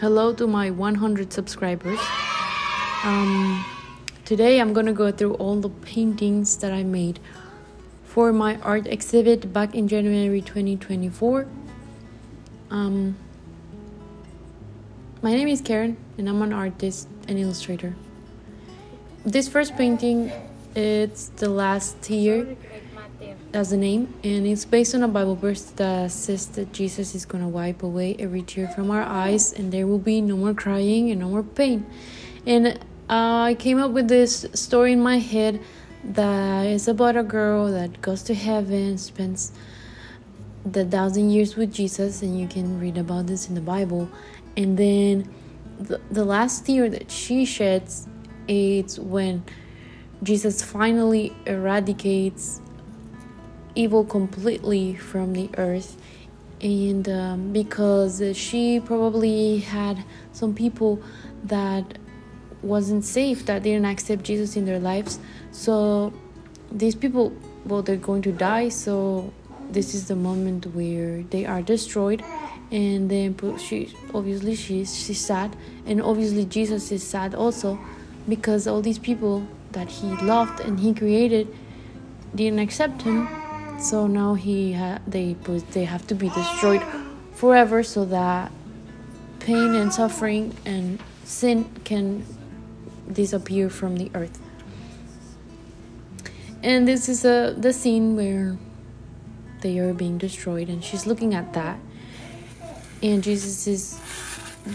Hello to my 100 subscribers. Today I'm gonna go through all the paintings that I made for my art exhibit back in January 2024. My name is Karen and I'm an artist and illustrator. This first painting, it's The Last Tear, that's the name, and it's based on a Bible verse that says that Jesus is gonna wipe away every tear from our eyes and there will be no more crying and no more pain. And I came up with this story in my head that is about a girl that goes to heaven, spends the 1,000 years with Jesus, and you can read about this in the Bible. And then the last tear that she sheds, it's when Jesus finally eradicates evil completely from the earth. And because she probably had some people that wasn't safe, that didn't accept Jesus in their lives, so these people, well, they're going to die. So this is the moment where they are destroyed. And then she's sad, and obviously Jesus is sad also, because all these people that he loved and he created didn't accept him. So now they have to be destroyed forever, so that pain and suffering and sin can disappear from the earth. And this is the scene where they are being destroyed, and she's looking at that, and Jesus is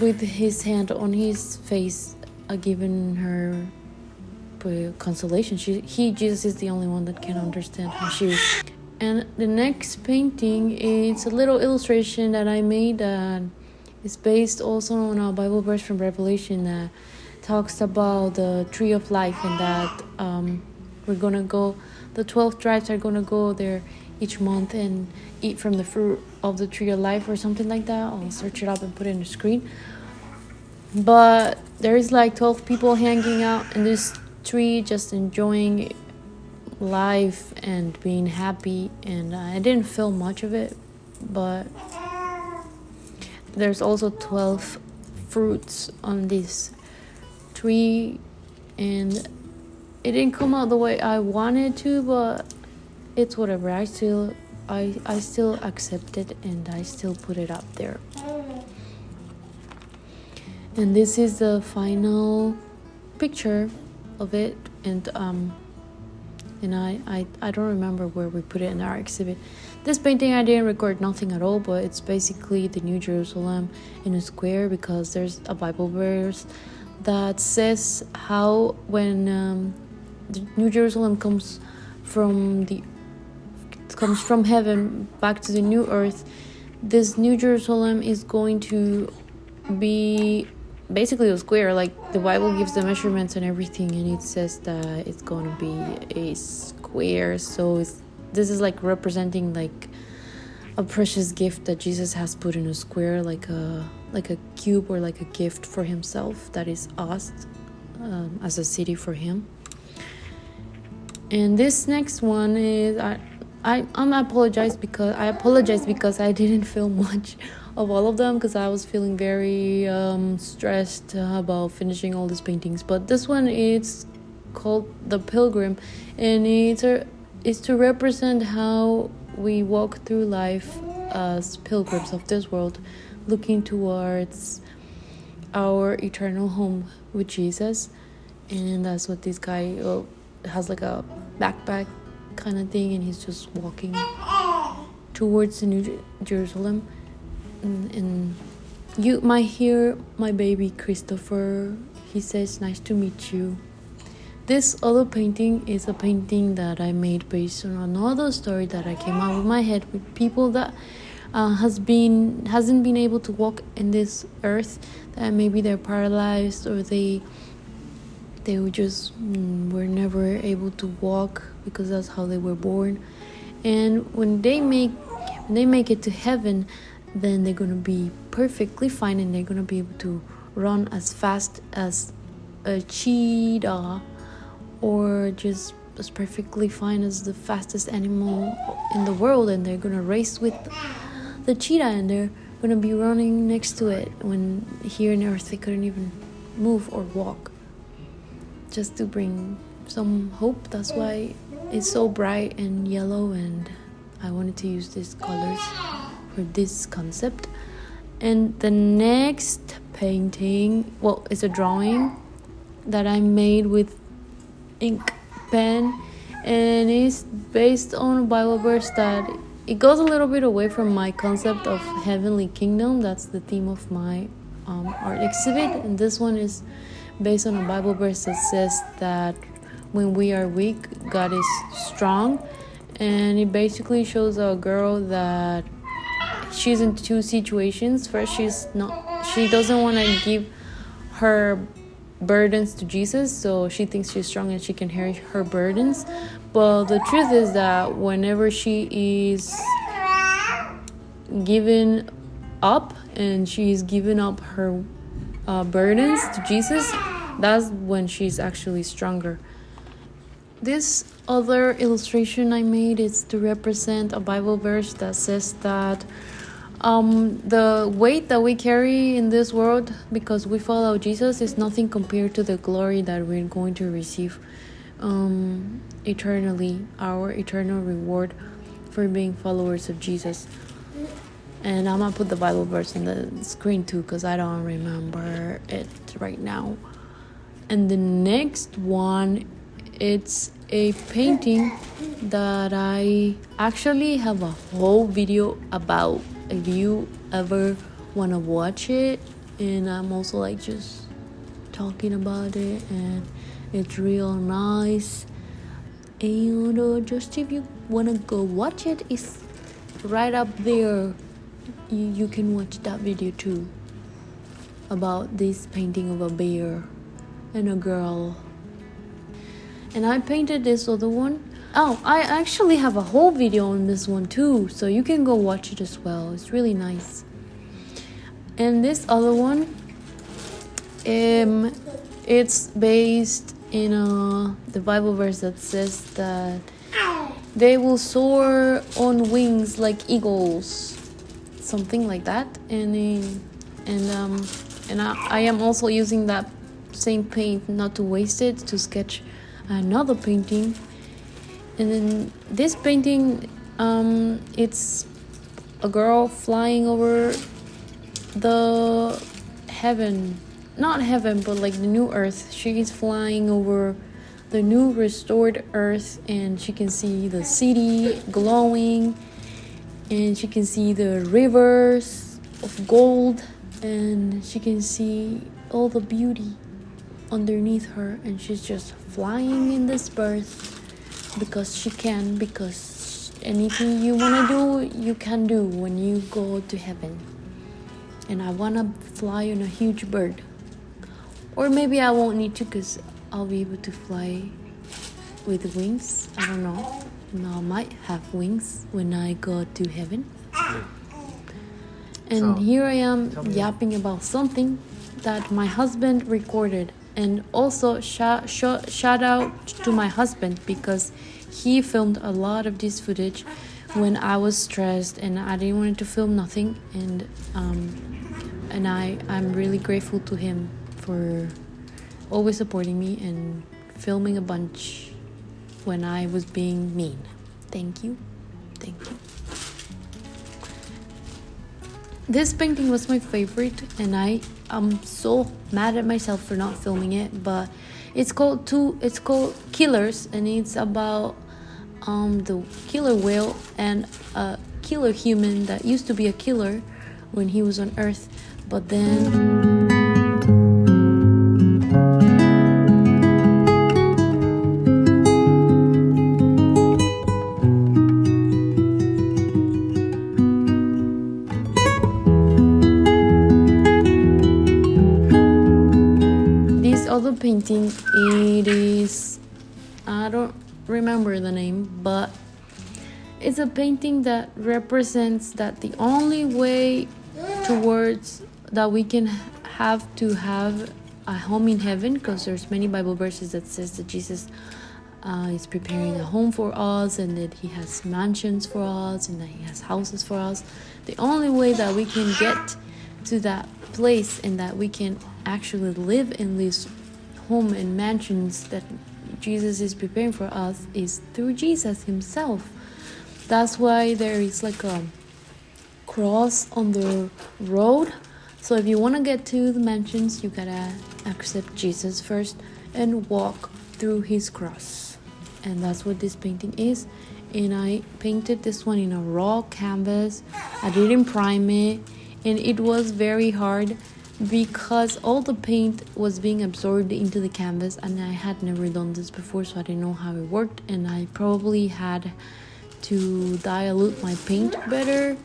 with his hand on his face, giving her consolation. Jesus is the only one that can understand how she is. And the next painting is a little illustration that I made that is based also on a Bible verse from Revelation that talks about the tree of life, and that we're gonna go, the 12 tribes are gonna go there each month and eat from the fruit of the tree of life or something like that. I'll search it up and put it in the screen. But there's like 12 people hanging out in this tree, just enjoying life and being happy, and I didn't film much of it, but there's also 12 fruits on this tree, and it didn't come out the way I wanted to, but it's whatever. I still accept it, and I still put it up there. And this is the final picture of it, and I don't remember where we put it in our exhibit. This painting I didn't record nothing at all, but it's basically the New Jerusalem in a square, because there's a Bible verse that says how when the New Jerusalem comes from heaven back to the new earth, this New Jerusalem is going to be basically a square. Like, the Bible gives the measurements and everything, and it says that it's going to be a square. So this is like representing like a precious gift that Jesus has put in a square, like a cube, or like a gift for himself, that is us, as a city for him. And this next one is I apologize because I didn't film much of all of them, because I was feeling very stressed about finishing all these paintings. But this one is called the Pilgrim, and it's to represent how we walk through life as pilgrims of this world, looking towards our eternal home with Jesus. And that's what this guy has, like a backpack kind of thing, and he's just walking towards the New Jerusalem. And you might hear my baby Christopher. He says, "Nice to meet you." This other painting is a painting that I made based on another story that I came up with my head, with people that hasn't been able to walk in this earth, that maybe they're paralyzed, or they were never able to walk because that's how they were born. And when they make it to heaven, then they're gonna be perfectly fine, and they're gonna be able to run as fast as a cheetah, or just as perfectly fine as the fastest animal in the world, and they're gonna race with the cheetah, and they're gonna be running next to it when here on earth they couldn't even move or walk, just to bring some hope. That's why it's so bright and yellow, and I wanted to use these colors for this concept. And the next painting, well, it's a drawing that I made with ink pen, and it's based on a Bible verse that it goes a little bit away from my concept of heavenly kingdom. That's the theme of my art exhibit, and this one is based on a Bible verse that says that when we are weak, God is strong. And it basically shows a girl that she's in two situations. First, she doesn't want to give her burdens to Jesus, so she thinks she's strong and she can carry her burdens. But the truth is that whenever she is given up and she's given up her burdens to Jesus, that's when she's actually stronger. This other illustration I made is to represent a Bible verse that says that the weight that we carry in this world because we follow Jesus is nothing compared to the glory that we're going to receive eternally, our eternal reward for being followers of Jesus. And I'm gonna put the Bible verse on the screen too, because I don't remember it right now. And the next one, it's a painting that I actually have a whole video about, if you ever want to watch it. And I'm also like just talking about it, and it's real nice. And just if you want to go watch it, it's right up there. You can watch that video too, about this painting of a bear and a girl. And I painted this other one. Oh, I actually have a whole video on this one too, so you can go watch it as well. It's really nice. And this other one, it's based in the Bible verse that says that they will soar on wings like eagles, something like that. And I am also using that same paint, not to waste it, to sketch another painting. And then this painting, it's a girl flying over the heaven, not heaven, but like the new earth. She is flying over the new restored earth, and she can see the city glowing, and she can see the rivers of gold, and she can see all the beauty underneath her, and she's just flying in this birth because she can, because anything you want to do, you can do when you go to heaven. And I want to fly on a huge bird, or maybe I won't need to, because I'll be able to fly with wings. I don't know, and I might have wings when I go to heaven. And so, here I am yapping about something that my husband recorded. And also shout out to my husband, because he filmed a lot of this footage when I was stressed and I didn't want to film nothing. And I'm really grateful to him for always supporting me and filming a bunch when I was being mean. Thank you. This painting was my favorite, and I'm so mad at myself for not filming it, but it's called Killers, and it's about the killer whale and a killer human that used to be a killer when he was on Earth, but then other painting, it is, I don't remember the name, but it's a painting that represents that the only way towards that we can have a home in heaven, because there's many Bible verses that says that Jesus is preparing a home for us, and that he has mansions for us, and that he has houses for us. The only way that we can get to that place and that we can actually live in this home and mansions that Jesus is preparing for us is through Jesus himself. That's why there is like a cross on the road. So if you want to get to the mansions, you gotta accept Jesus first and walk through his cross. And that's what this painting is. And I painted this one in a raw canvas. I didn't prime it, and it was very hard because all the paint was being absorbed into the canvas, and I had never done this before, so I didn't know how it worked, and I probably had to dilute my paint better,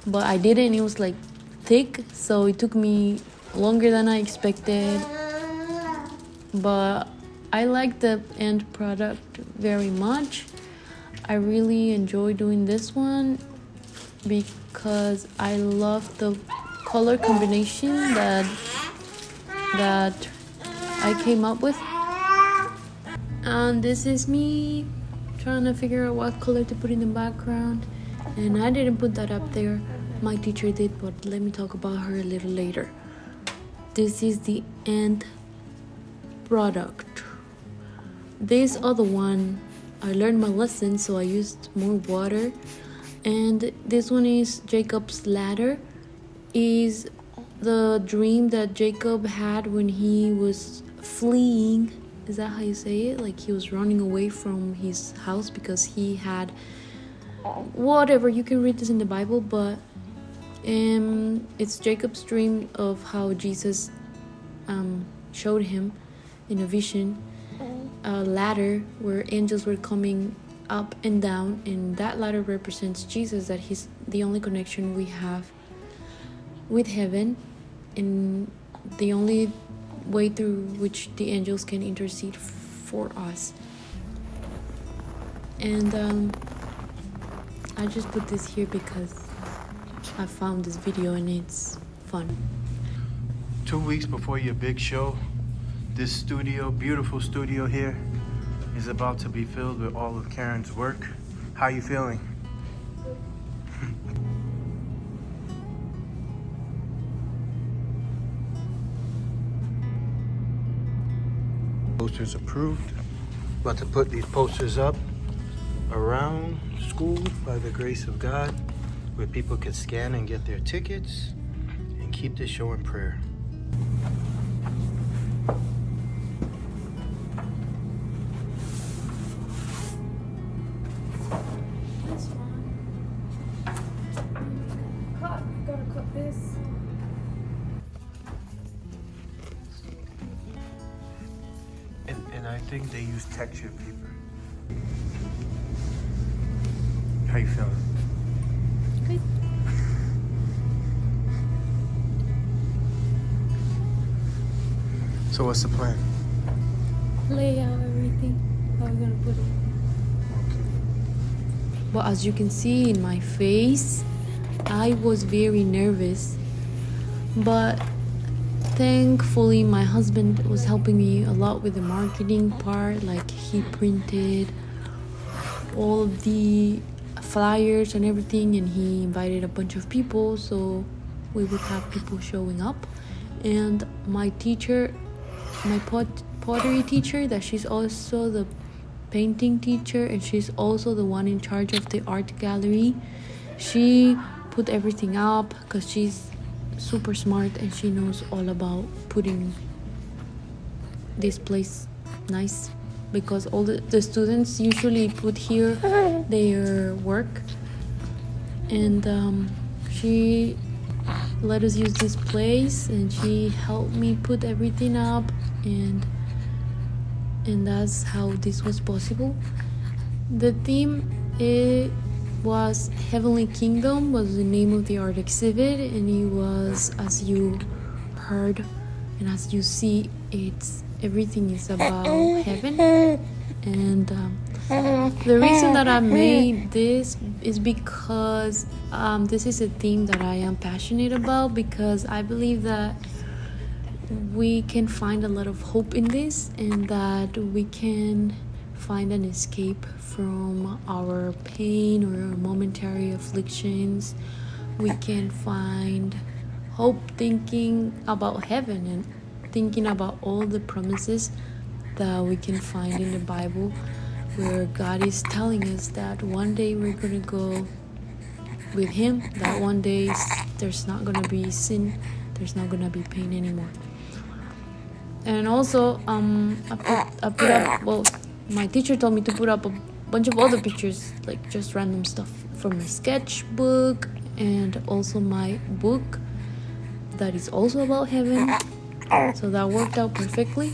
but I didn't. It was like thick, so it took me longer than I expected, but I like the end product very much. I really enjoy doing this one because I love the color combination that I came up with. And this is me trying to figure out what color to put in the background, and I didn't put that up there, my teacher did, but let me talk about her a little later. This is the end product. This other one, I learned my lesson, so I used more water. And this one is Jacob's ladder. Is the dream that Jacob had when he was fleeing. Is that how you say it? Like he was running away from his house because he had whatever. You can read this in the Bible, but it's Jacob's dream of how Jesus showed him in a vision a ladder where angels were coming up and down, and that ladder represents Jesus, that he's the only connection we have with heaven and the only way through which the angels can intercede for us. And I just put this here because I found this video and it's fun. 2 weeks before your big show, this studio, beautiful studio here, is about to be filled with all of Karen's work. How you feeling? Posters approved. About to put these posters up around school by the grace of God, where people can scan and get their tickets and keep this show in prayer. And I think they use textured paper. How you feeling? Good. So what's the plan? Lay out everything, how we're gonna put it. Okay. But as you can see in my face, I was very nervous, but thankfully my husband was helping me a lot with the marketing part. Like he printed all of the flyers and everything, and he invited a bunch of people so we would have people showing up. And my teacher, my pottery teacher, that she's also the painting teacher and she's also the one in charge of the art gallery, she put everything up because she's super smart and she knows all about putting this place nice, because all the students usually put here their work, and she let us use this place and she helped me put everything up, and that's how this was possible. The theme, it was Heavenly Kingdom, was the name of the art exhibit, and it was, as you heard and as you see, it's everything is about heaven. And the reason that I made this is because this is a theme that I am passionate about, because I believe that we can find a lot of hope in this, and that we can find an escape from our pain or momentary afflictions. We can find hope thinking about heaven and thinking about all the promises that we can find in the Bible, where God is telling us that one day we're gonna go with Him, that one day there's not gonna be sin, there's not gonna be pain anymore. And also, I put up, well, my teacher told me to put up a bunch of other pictures, like just random stuff from my sketchbook and also my book that is also about heaven. So that worked out perfectly.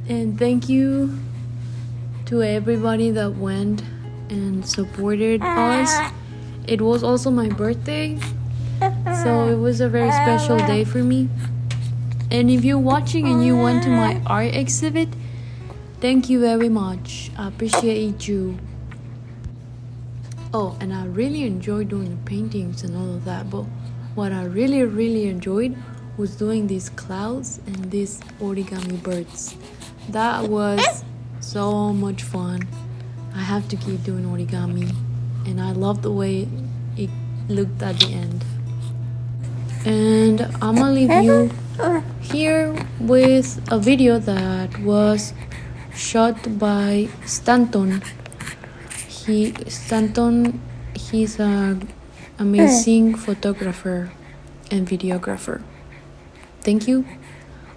And thank you to everybody that went and supported us. It was also my birthday, so it was a very special day for me. And if you're watching and you went to my art exhibit, thank you very much. I appreciate you. Oh, and I really enjoyed doing the paintings and all of that, but what I really enjoyed was doing these clouds and these origami birds. That was so much fun. I have to keep doing origami, and I love the way it looked at the end. And I'm gonna leave you here with a video that was shot by Stanton. He's an amazing photographer and videographer. Thank you.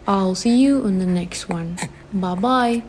I'll see you on the next one. Bye bye.